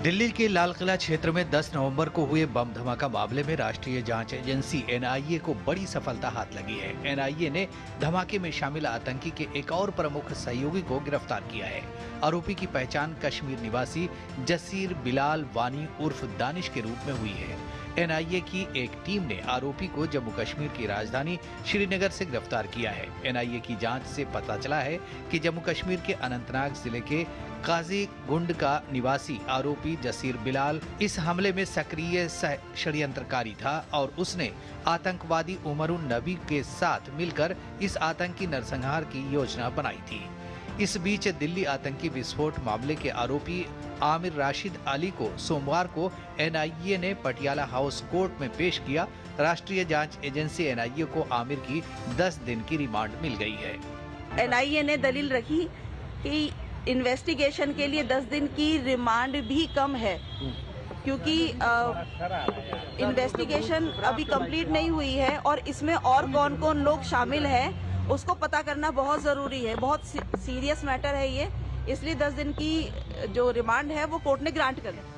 दिल्ली के लाल किला क्षेत्र में 10 नवंबर को हुए बम धमाका मामले में राष्ट्रीय जांच एजेंसी एनआईए को बड़ी सफलता हाथ लगी है। एनआईए ने धमाके में शामिल आतंकी के एक और प्रमुख सहयोगी को गिरफ्तार किया है। आरोपी की पहचान कश्मीर निवासी जसीर बिलाल वानी उर्फ दानिश के रूप में हुई है। एनआईए की एक टीम ने आरोपी को जम्मू कश्मीर की राजधानी श्रीनगर से गिरफ्तार किया है। एनआईए की जांच से पता चला है कि जम्मू कश्मीर के अनंतनाग जिले के काजीगुंड का निवासी आरोपी जसीर बिलाल इस हमले में सक्रिय षड्यंत्रकारी था और उसने आतंकवादी उमरुन नबी के साथ मिलकर इस आतंकी नरसंहार की योजना बनाई थी। इस बीच दिल्ली आतंकी विस्फोट मामले के आरोपी आमिर राशिद अली को सोमवार को एनआईए ने पटियाला हाउस कोर्ट में पेश किया। राष्ट्रीय जांच एजेंसी एनआईए को आमिर की 10 दिन की रिमांड मिल गई है। एनआईए ने दलील रखी कि इन्वेस्टिगेशन के लिए 10 दिन की रिमांड भी कम है, क्योंकि इन्वेस्टिगेशन अभी कंप्लीट नहीं हुई है और इसमें और कौन कौन लोग शामिल हैं उसको पता करना बहुत ज़रूरी है। बहुत सीरियस मैटर है ये, इसलिए 10 दिन की जो रिमांड है वो कोर्ट ने ग्रांट कर दी।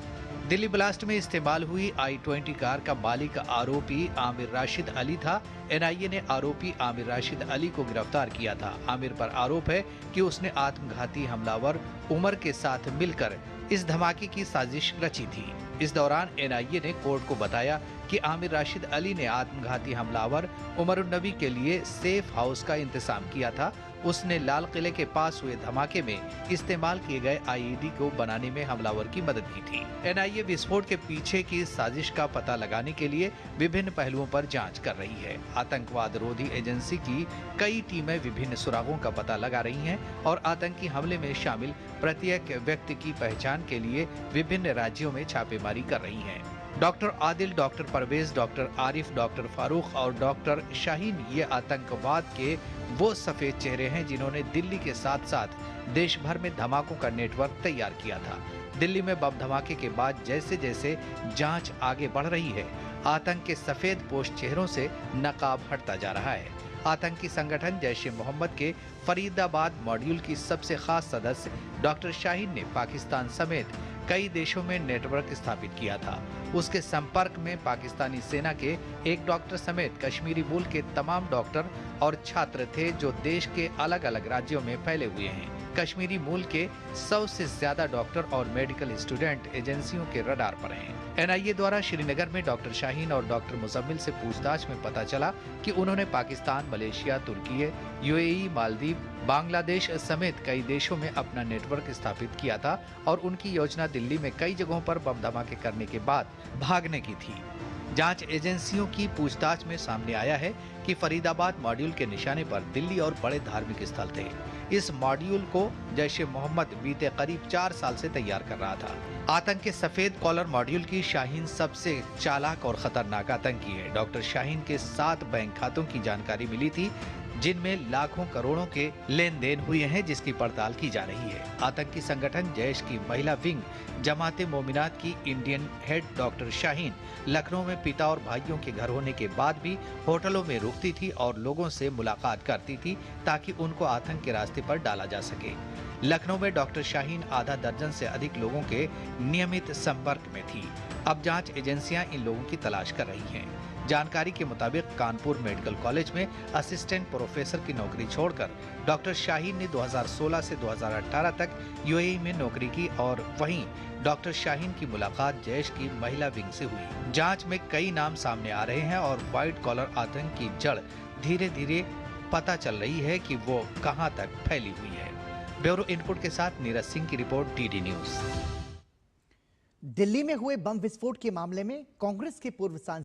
दिल्ली ब्लास्ट में इस्तेमाल हुई i-20 कार का मालिक आरोपी आमिर राशिद अली था। एनआईए ने आरोपी आमिर राशिद अली को गिरफ्तार किया था। आमिर पर आरोप है कि उसने आत्मघाती हमलावर उमर के साथ मिलकर इस धमाके की साजिश रची थी। इस दौरान एनआईए ने कोर्ट को बताया कि आमिर राशिद अली ने आत्मघाती हमलावर उमरुन नबी के लिए सेफ हाउस का इंतजाम किया था। उसने लाल किले के पास हुए धमाके में इस्तेमाल किए गए आईईडी को बनाने में हमलावर की मदद की थी। एनआईए विस्फोट के पीछे की साजिश का पता लगाने के लिए विभिन्न पहलुओं पर जांच कर रही है। आतंकवाद रोधी एजेंसी की कई टीमें विभिन्न सुरागों का पता लगा रही हैं और आतंकी हमले में शामिल प्रत्येक व्यक्ति की पहचान के लिए विभिन्न राज्यों में छापेमारी कर रही हैं। Doctor Adil, doctor Parvez, doctor Arif, doctor Farooq और डॉक्टर शाहीन ये आतंकवाद के वो सफेद चेहरे हैं जिन्होंने दिल्ली के साथ साथ देश भर में धमाकों का नेटवर्क तैयार किया था। दिल्ली में बम धमाके के बाद जैसे जैसे जांच आगे बढ़ रही है, आतंक के सफेद पोश चेहरों से नकाब हटता जा रहा है। आतंकी संगठन जैश ए मोहम्मद के फरीदाबाद मॉड्यूल की सबसे खास सदस्य डॉक्टर शाहीन ने पाकिस्तान समेत कई देशों में नेटवर्क स्थापित किया था। उसके संपर्क में पाकिस्तानी सेना के एक डॉक्टर समेत कश्मीरी मूल के तमाम डॉक्टर और छात्र थे जो देश के अलग अलग राज्यों में फैले हुए हैं। कश्मीरी मूल के 100 से ज्यादा डॉक्टर और मेडिकल स्टूडेंट एजेंसियों के रडार पर हैं। एनआईए द्वारा श्रीनगर में डॉक्टर शाहीन और डॉक्टर मुजम्मिल से पूछताछ में पता चला कि उन्होंने पाकिस्तान, मलेशिया, तुर्की, यूएई, मालदीव, बांग्लादेश समेत कई देशों में अपना नेटवर्क स्थापित किया था और उनकी योजना दिल्ली में कई जगहों पर बम धमाके करने के बाद भागने की थी। जांच एजेंसियों की पूछताछ में सामने आया है कि फरीदाबाद मॉड्यूल के निशाने पर दिल्ली और बड़े धार्मिक स्थल थे। इस मॉड्यूल को जैश ए मोहम्मद बीते करीब 4 साल से तैयार कर रहा था। आतंक के सफेद कॉलर मॉड्यूल की शाहीन सबसे चालाक और खतरनाक आतंकी है। डॉक्टर शाहीन के 7 बैंक खातों की जानकारी मिली थी जिनमें लाखों करोड़ों के लेन देन हुए हैं, जिसकी पड़ताल की जा रही है। आतंकी संगठन जैश की महिला विंग जमाते मोमिनात की Indian head doctor Shaheen Lucknow में पिता और भाइयों के घर होने के बाद भी होटलों में रुकती थी और लोगों से मुलाकात करती थी ताकि उनको आतंक के रास्ते पर डाला जा सके। लखनऊ में डॉक्टर शाहीन आधा दर्जन से अधिक लोगों के नियमित संपर्क में थी। अब जांच एजेंसियां इन लोगों की तलाश कर रही हैं। जानकारी के मुताबिक कानपुर मेडिकल कॉलेज में असिस्टेंट प्रोफेसर की नौकरी छोड़कर डॉक्टर शाहीन ने 2016 से 2018 तक यूएई में नौकरी की और वहीं डॉक्टर शाहीन की मुलाकात जैश की महिला विंग से हुई। जांच में कई नाम सामने आ रहे हैं और व्हाइट कॉलर आतंक की जड़ धीरे धीरे पता चल रही है कि वो कहां तक फैली हुई है। ब्यूरो इनपुट के साथ नीरज सिंह की रिपोर्ट, डीडी न्यूज। दिल्ली में हुए बम विस्फोट के मामले में कांग्रेस के पूर्व सांसद